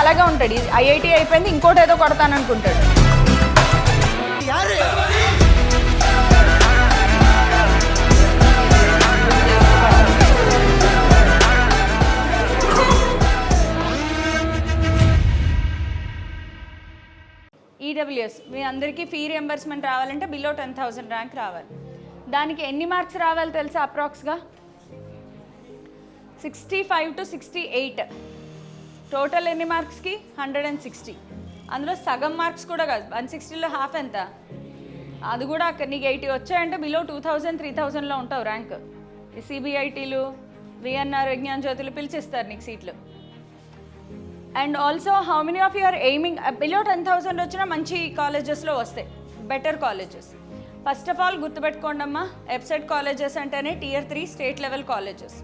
అలాగే ఉంటాడు. ఐఐటి అయిపోయింది, ఇంకోటి ఏదో కొడతాననుకుంటాడు. ఈడబ్ల్యూఎస్ మీ అందరికీ ఫీ రియంబర్స్మెంట్ రావాలంటే బిలో 10,000 ర్యాంక్ రావాలి. దానికి ఎన్ని మార్క్స్ రావాలి తెలుసా? అప్రాక్స్గా 65 to 68. టోటల్ ఎన్ని మార్క్స్కి? 160. అందులో సగం మార్క్స్ కూడా కాదు, 160లో హాఫ్ ఎంత? అది కూడా అక్కడ నీకు 80 వచ్చాయంటే బిలో 2,000, 3,000లో ఉంటావు ర్యాంక్. ఈ సిబిఐటీలు, విఎన్ఆర్, విజ్ఞాన్ జ్యోతులు పిలిచిస్తారు నీకు సీట్లు. And also how many of you are aiming below 10,000 వచ్చినా మంచి కాలేజెస్లో వస్తాయి, better colleges. First of all గుర్తుపెట్టుకోండి అమ్మా, ఎఫ్సెట్ కాలేజెస్ అంటేనే Tier 3 స్టేట్ లెవెల్ కాలేజెస్.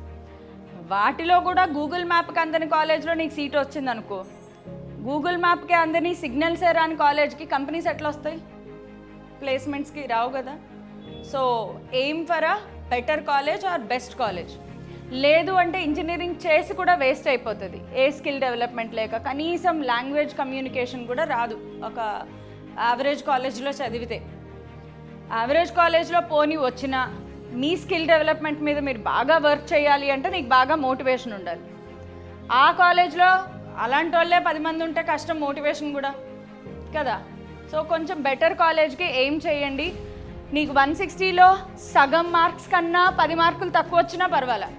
వాటిలో కూడా గూగుల్ మ్యాప్కి అందని కాలేజ్లో నీకు సీట్ వచ్చింది అనుకో, గూగుల్ మ్యాప్కి అందని సిగ్నల్సే రాని కాలేజ్కి కంపెనీస్ ఎట్లా వస్తాయి? ప్లేస్మెంట్స్కి రావు కదా. So aim for a better college are best college. లేదు అంటే ఇంజనీరింగ్ చేసి కూడా వేస్ట్ అయిపోతుంది, ఏ స్కిల్ డెవలప్మెంట్ లేక. కనీసం లాంగ్వేజ్ కమ్యూనికేషన్ కూడా రాదు ఒక యావరేజ్ కాలేజ్లో చదివితే. యావరేజ్ కాలేజ్లో పోనీ వచ్చినా మీ స్కిల్ డెవలప్మెంట్ మీద మీరు బాగా వర్క్ చేయాలి అంటే నీకు బాగా మోటివేషన్ ఉండాలి. ఆ కాలేజ్లో అలాంటి వాళ్ళే 10 మంది ఉంటే కష్టం మోటివేషన్ కూడా కదా. సో కొంచెం బెటర్ కాలేజ్కి ఎయిమ్ చేయండి. నీకు 160లో సగం మార్క్స్ కన్నా 10 మార్కులు తక్కువ వచ్చినా పర్వాలే,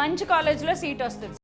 మంచి కాలేజ్లో సీట్ వస్తుంది.